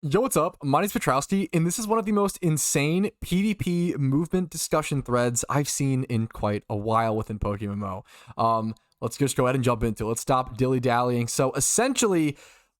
Yo, what's up? My name's Patrouski, and this is one of the most insane PvP movement discussion threads I've seen in quite a while within PokeMMO. Let's just go ahead and jump into it. Let's stop dilly-dallying. So essentially,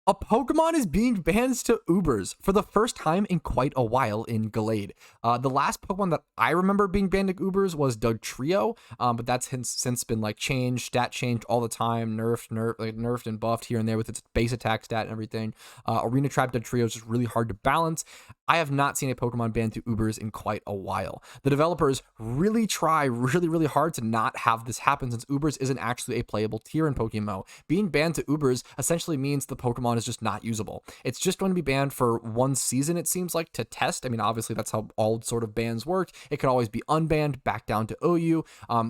a Pokemon is being banned to UBERS for the first time in quite a while in GALLADE. The last Pokemon that I remember being banned to UBERS was Dugtrio, but that's since been like changed, stat changed all the time, nerfed and buffed here and there with its base attack stat and everything. Arena Trap Dugtrio is just really hard to balance. I have not seen a Pokemon banned to UBERS in quite a while. The developers really try really hard to not have this happen since UBERS isn't actually a playable tier in PokeMMO. Being banned to UBERS essentially means the Pokemon is just not usable. It's just going to be banned for one season, it seems like, to test. I mean, obviously that's how all sort of bans work. It could always be unbanned back down to OU.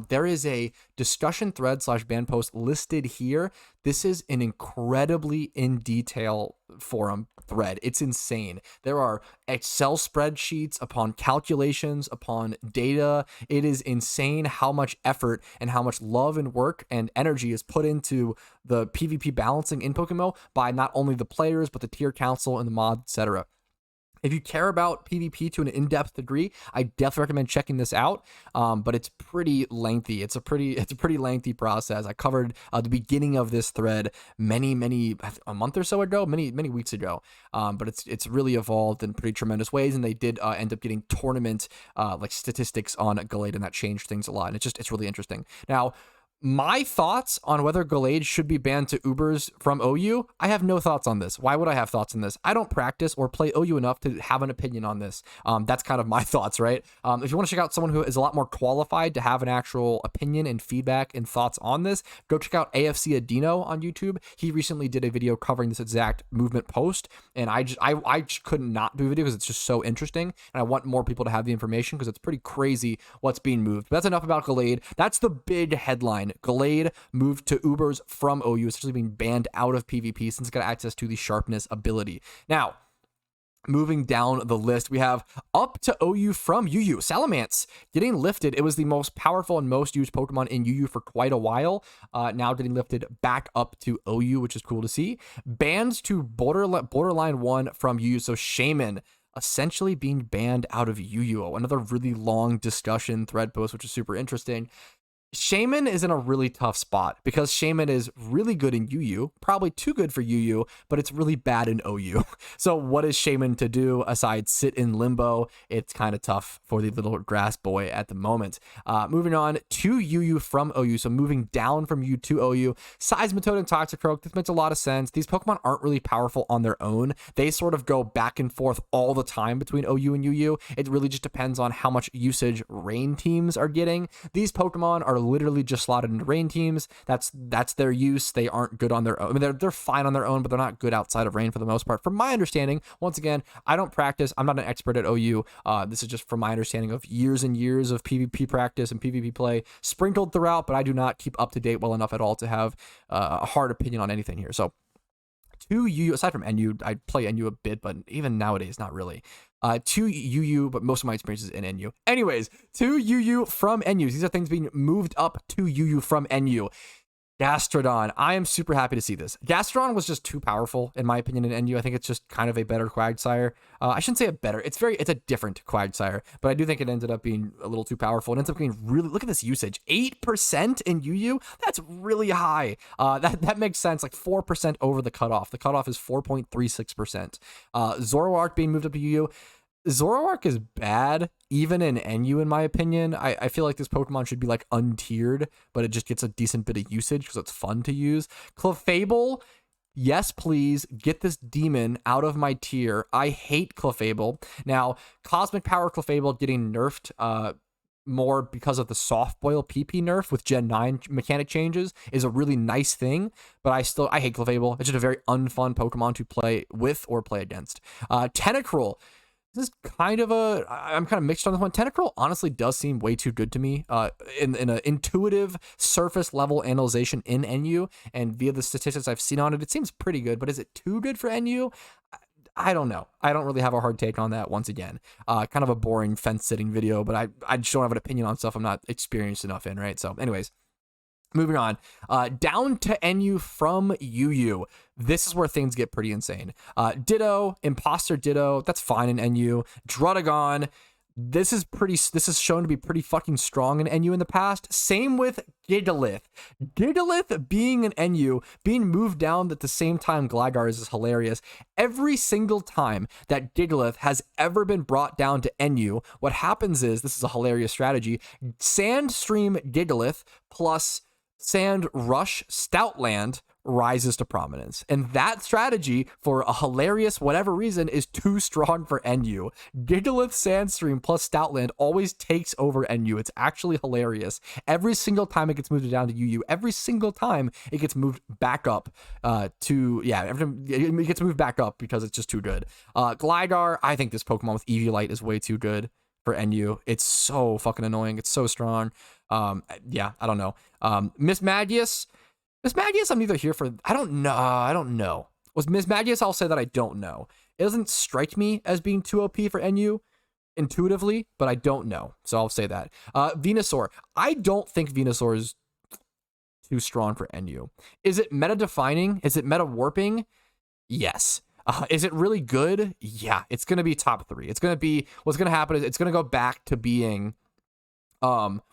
There is a discussion thread / ban post listed here. This is an incredibly in detail forum thread. It's insane. There are Excel spreadsheets upon calculations upon data. It is insane how much effort and how much love and work and energy is put into the PvP balancing in PokeMMO by not only the players but the tier council and the mod, etc. If you care about PvP to an in-depth degree, I definitely recommend checking this out. But it's pretty lengthy. It's a pretty lengthy process. I covered the beginning of this thread a month or so ago, many weeks ago. But it's really evolved in pretty tremendous ways, and they did end up getting tournament like statistics on GALLADE, and that changed things a lot. And it's really interesting. Now, my thoughts on whether GALLADE should be banned to UBERS from OU, I have no thoughts on this. Why would I have thoughts on this? I don't practice or play OU enough to have an opinion on this. That's kind of my thoughts, right? If you want to check out someone who is a lot more qualified to have an actual opinion and feedback and thoughts on this, go check out AFC Adino on YouTube. He recently did a video covering this exact movement post, and I just could not do a video because it's just so interesting, and I want more people to have the information because it's pretty crazy what's being moved. But that's enough about GALLADE. That's the big headline. GALLADE moved to UBERS from OU, essentially being banned out of PvP since it's got access to the sharpness ability. Now, moving down the list, we have up to OU from UU. Salamence getting lifted. It was the most powerful and most used Pokemon in UU for quite a while. Now getting lifted back up to OU, which is cool to see. Banned to borderline 1 from UU. So Shaman essentially being banned out of UU. Another really long discussion thread post, which is super interesting. Shaman is in a really tough spot because Shaman is really good in UU, probably too good for UU, but it's really bad in OU. So what is Shaman to do aside sit in limbo? It's kind of tough for the little grass boy at the moment. Moving on to UU from OU, so moving down from U to OU, Seismitoad and Toxicroak. This makes a lot of sense. These Pokemon aren't really powerful on their own. They sort of go back and forth all the time between OU and UU. It really just depends on how much usage rain teams are getting. These Pokemon are literally just slotted into rain teams. That's their use. They aren't good on their own. I mean, they're fine on their own, but they're not good outside of rain for the most part. From my understanding, once again, I don't practice. I'm not an expert at OU. This is just from my understanding of years and years of PvP practice and PvP play sprinkled throughout, but I do not keep up to date well enough at all to have a hard opinion on anything here. So to UU, aside from NU, I play NU a bit, but even nowadays, not really. To UU, but most of my experience is in NU. Anyways, to UU from NU. These are things being moved up to UU from NU. Gastrodon. I am super happy to see this. Gastrodon was just too powerful, in my opinion, in NU. I think it's just kind of a better Quagsire. I shouldn't say a better. It's a different Quagsire, but I do think it ended up being a little too powerful. It ends up being really, look at this usage. 8% in UU? That's really high. That makes sense. Like 4% over the cutoff. The cutoff is 4.36%. Zoroark being moved up to UU. Zoroark is bad, even in NU, in my opinion. I feel like this Pokemon should be like untiered, but it just gets a decent bit of usage because it's fun to use. Clefable, yes, please get this demon out of my tier. I hate Clefable. Now, Cosmic Power Clefable getting nerfed more because of the soft boil PP nerf with Gen 9 mechanic changes is a really nice thing, but I hate Clefable. It's just a very unfun Pokemon to play with or play against. Tentacruel. This is I'm kind of mixed on this one. Tentacruel honestly does seem way too good to me in an intuitive surface level analyzation in NU, and via the statistics I've seen on it, it seems pretty good, but is it too good for NU? I don't know. I don't really have a hard take on that once again. Kind of a boring fence sitting video, but I just don't have an opinion on stuff I'm not experienced enough in, right? So anyways, Moving on, down to NU from UU. This is where things get pretty insane. Ditto, Imposter Ditto, that's fine in NU. Drudagon, this is shown to be pretty fucking strong in NU in the past. Same with Gigalith. Gigalith being an NU, being moved down at the same time Gligar is hilarious. Every single time that Gigalith has ever been brought down to NU, what happens is, this is a hilarious strategy, Sandstream Gigalith plus Sand Rush Stoutland rises to prominence. And that strategy, for a hilarious whatever reason, is too strong for NU. Gigalith Sandstream plus Stoutland always takes over NU. It's actually hilarious. Every single time it gets moved down to UU, every single time it gets moved back up it gets moved back up because it's just too good. Gligar, I think this Pokemon with Eviolite is way too good for NU. It's so fucking annoying. It's so strong. I don't know. Miss Magius, I'm neither here for, I don't know. Was Miss Magius, I'll say that I don't know. It doesn't strike me as being too OP for NU intuitively, but I don't know. So I'll say that. Venusaur, I don't think Venusaur is too strong for NU. Is it meta defining? Is it meta warping? Yes. Is it really good? Yeah, it's going to be top 3. It's going to be, what's going to happen is it's going to go back to being,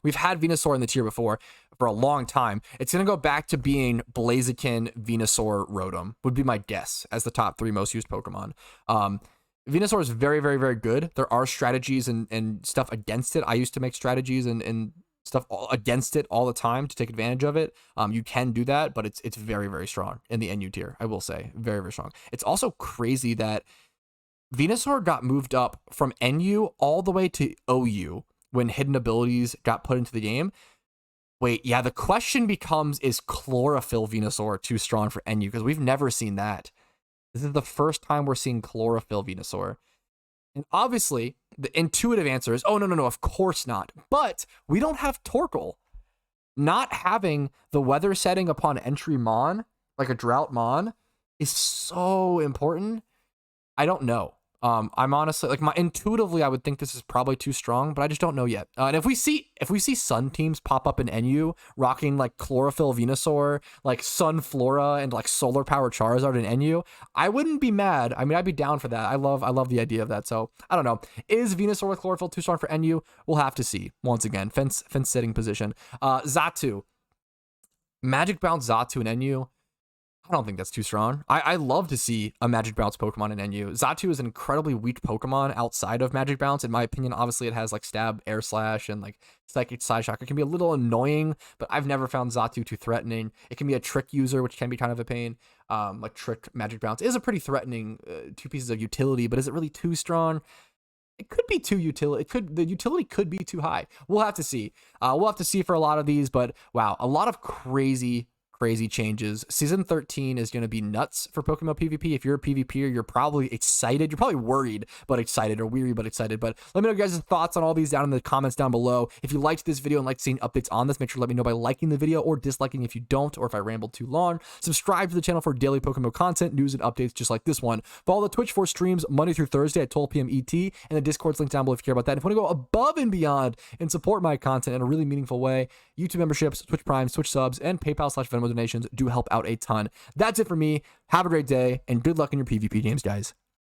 we've had Venusaur in the tier before for a long time. It's going to go back to being Blaziken, Venusaur, Rotom would be my guess as the top 3 most used Pokemon. Venusaur is very, very, very good. There are strategies and stuff against it. I used to make strategies and stuff against it all the time to take advantage of it. You can do that, but it's very, very strong in the NU tier, I will say. Very, very strong. It's also crazy that Venusaur got moved up from NU all the way to OU when hidden abilities got put into the game. Wait, yeah, the question becomes, is Chlorophyll Venusaur too strong for NU? Because we've never seen that. This is the first time we're seeing Chlorophyll Venusaur. And obviously, the intuitive answer is, oh, no, of course not. But we don't have Torkoal. Not having the weather setting upon entry Mon, like a Drought Mon, is so important. I don't know. I'm honestly, like, intuitively, I would think this is probably too strong, but I just don't know yet. And if we see Sun teams pop up in NU rocking like Chlorophyll Venusaur, like Sunflora, and like Solar Power Charizard in NU, I wouldn't be mad. I mean, I'd be down for that. I love the idea of that. So I don't know. Is Venusaur with Chlorophyll too strong for NU? We'll have to see. Once again, fence sitting position. Xatu, Magic Bounce Xatu in NU. I don't think that's too strong. I love to see a Magic Bounce Pokemon in NU. Xatu is an incredibly weak Pokemon outside of Magic Bounce. In my opinion, obviously it has like Stab, Air Slash, and like Psychic Side Shock. It can be a little annoying, but I've never found Xatu too threatening. It can be a trick user, which can be kind of a pain. Like Trick Magic Bounce is a pretty threatening 2 pieces of utility, but is it really too strong? It could be too utility. The utility could be too high. We'll have to see. We'll have to see for a lot of these, but wow, a lot of crazy changes. Season 13 is going to be nuts for PokeMMO PvP. If you're a PvPer, you're probably excited. You're probably worried, but excited, or weary, but excited. But let me know guys' thoughts on all these down in the comments down below. If you liked this video and like seeing updates on this, make sure to let me know by liking the video or disliking if you don't, or if I rambled too long. Subscribe to the channel for daily PokeMMO content, news, and updates just like this one. Follow the Twitch for streams Monday through Thursday at 12 p.m. ET, and the Discord's link down below if you care about that. And if you want to go above and beyond and support my content in a really meaningful way, YouTube memberships, Twitch Primes, Twitch subs, and PayPal/Venmo donations do help out a ton. That's it for me. Have a great day, and good luck in your PvP games, guys.